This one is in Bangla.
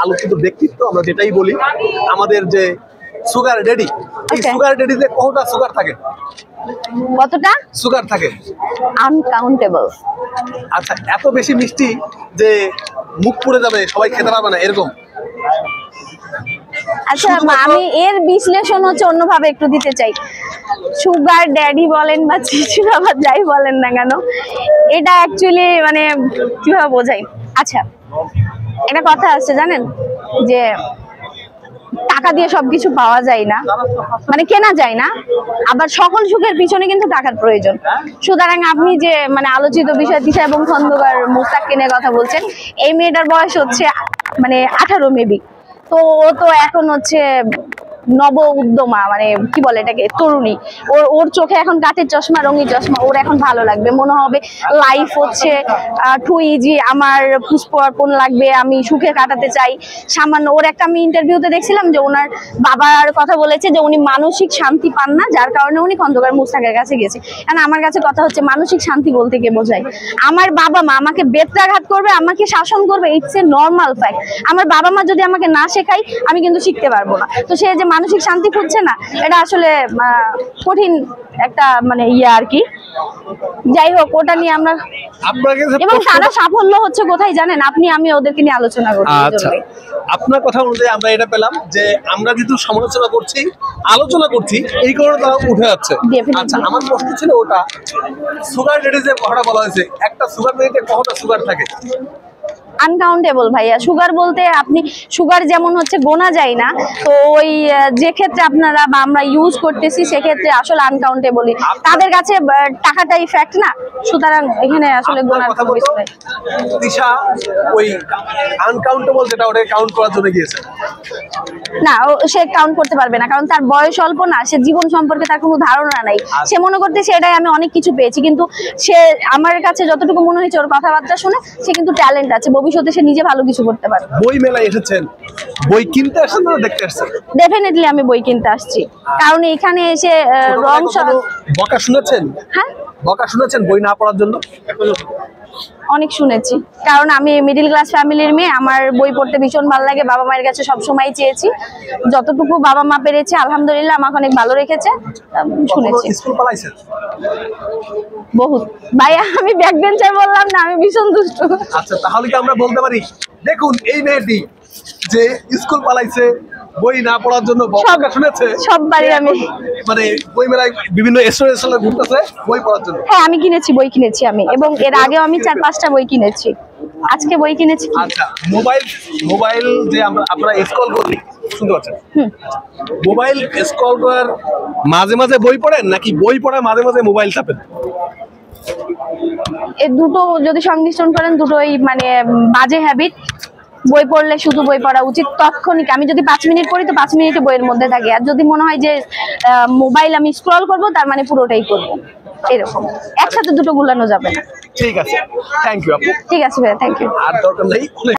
আলোচিত ব্যক্তিত্ব, আমরা যেটাই বলি আমাদের যে সুগার ড্যাডি, এই সুগার ড্যাডিতে কতটা সুগার থাকে? কতটা সুগার থাকে? আনকাউন্টেবল। আচ্ছা, এত বেশি মিষ্টি যে মুখ পুড়ে যাবে, সবাই খেতে পারবে না এরকম? আচ্ছা, আমি এর বিশ্লেষণ হচ্ছে অন্যভাবে একটু দিতে চাই। সুগার ড্যাডি বলেন বা চিচুরা বা যাই বলেন না কেন, এটা অ্যাকচুয়ালি মানে কিভাবে বোঝাই। আচ্ছা, একটা কথা আছে জানেন, যে টাকা দিয়ে সবকিছু পাওয়া যায় না, মানে কেনা যায় না, আবার সকল সুখের পিছনে কিন্তু টাকার প্রয়োজন। সুতরাং আপনি যে মানে আলোচিত বিষয় তিশা এবং খন্দকার মুস্তাককে নিয়ে কথা বলছেন, এই মেয়েটার বয়স হচ্ছে মানে 18 মেবি, তো ও তো এখন হচ্ছে নব উদ্যমা, মানে কি বলে এটাকে, তরুণী। ওর চোখে এখন কাঠের চশমা, রঙিন চশমা, ওর এখন ভালো লাগবে, মনে হবে লাইফ হচ্ছে টু ইজি, আমার পুষ্পর্পণ লাগবে, আমি সুখে কাটাতে চাই সামান্য। ওর একটা আমি ইন্টারভিউতে দেখছিলাম যে ওনার বাবার কথা বলেছে যে উনি মানসিক শান্তি পান না, যার কারণে উনি খন্দকার মুস্তাকের কাছে গেছে। কারণ আমার কাছে কথা হচ্ছে, মানসিক শান্তি বলতে কে বোঝায়? আমার বাবা মা আমাকে বেত্রাঘাত করবে, আমাকে শাসন করবে, ইটস এ নর্মাল ফ্যাক্ট। আমার বাবা মা যদি আমাকে না শেখায়, আমি কিন্তু শিখতে পারবো না। তো সে যে মানসিক শান্তি খুঁজছে না, এটা আসলে কঠিন একটা মানে আর কি। যাই হোক, ওটা নিয়ে আমরা, এবং তারা সাফল্য হচ্ছে কোথায় জানেন আপনি, আমি ওদেরকে নিয়ে আলোচনা করছি। আচ্ছা, আপনার কথা অনুযায়ী আমরা এটা পেলাম যে আমরা যেহেতু সমালোচনা করছি, আলোচনা করছি, এই কারণে তারা উঠে যাচ্ছে। আচ্ছা, আমার প্রশ্ন ছিল ওটা, সুগার ড্যাডি যে কথাটা বলা হয়েছে, একটা সুগার ড্যাডিতে কতটা সুগার থাকে? আনকাউন্টেবল ভাইয়া। সুগার বলতে আপনি সুগার যেমন হচ্ছে গোনা যায় না, তো ওই যে ক্ষেত্রে আপনারা বা আমরা ইউজ করতেছি সেক্ষেত্রে আসলে আনকাউন্টেবলই। তাদের কাছে টাকাটাই ফ্যাক্ট না, সুতরাং এখানে আসলে গোনার কোনো বিষয় নেই। তিশা ওই আনকাউন্টেবল যেটা, ওটা কাউন্ট করার জন্য গিয়েছে না, সে কাউন্ট করতে পারবে না, কারণ তার বয়স অল্প না, সে জীবন সম্পর্কে তার কোনো ধারণা নাই। সে মনে করতেছে এটাই আমি অনেক কিছু পেয়েছি, কিন্তু সে আমার কাছে যতটুকু মনে হয়েছে ওর কথাবার্তা শুনে, সে কিন্তু ট্যালেন্ট আছে, ভবিষ্যতে সে নিজে ভালো কিছু করতে পারবে। বই মেলায় এসেছেন, বই কিনতে আসছেন না দেখতে আসছেন? ডেফিনেটলি আমি বই কিনতে আসছি, কারণ এখানে এসে রং বকা শুনেছেন? হ্যাঁ, বকা শুনেছেন বই না পড়ার জন্য? অনেক শুনেছি, কারণ আমি মিডিল ক্লাস ফ্যামিলির মেয়ে, আমার বই পড়তে ভীষণ ভালো লাগে, বাবা মায়ের কাছে সবসময় চেয়েছি, যতটুকু বাবা মা পেরেছে আলহামদুলিল্লাহ আমাকে অনেক ভালো রেখেছে। শুনেছি। স্কুল পালাইছেন? বহুত ভাইয়া, আমি ব্যাক বেঞ্চার বললাম না, আমি ভীষণ দুষ্টু। আচ্ছা, তাহলে কি আমরা বলতে পারি, দেখুন এই মেয়েটি যে স্কুল পালাইছে বই না পড়ার জন্য, বকা শুনেছে সববারই আমি মানে বই মেলায় বিভিন্ন স্টুডেন্টরা ঘুরতেছে বই পড়ার জন্য। হ্যাঁ, আমি কিনেছি, বই কিনেছি আমি, এবং এর আগেও আমি 4-5টা বই কিনেছি, আজকে বই কিনেছি। আচ্ছা, মোবাইল যে আমরা স্ক্রল করি, শুনতে পাচ্ছেন? মোবাইল স্ক্রল করার মাঝে মাঝে বই পড়েন, নাকি বই পড়ার মাঝে মাঝে মোবাইল চাপেন? এই দুটো যদি সংমিশ্রণ করেন, দুটোই মানে বাজে হ্যাবিট। বই পড়লে শুধু বই পড়া উচিত তৎক্ষণিক। আমি যদি 5 মিনিট পড়ি তো 5 মিনিটে বইয়ের মধ্যে থাকি, আর যদি মনে হয় যে মোবাইল আমি স্ক্রল করব, তার মানে পুরোটাই করবো, এরকম। একসাথে দুটো গুলানো যাবে না। ঠিক আছে, থ্যাংক ইউ আপু। ঠিক আছে ভাইয়া, থ্যাংক ইউ। আর দরকার নেই।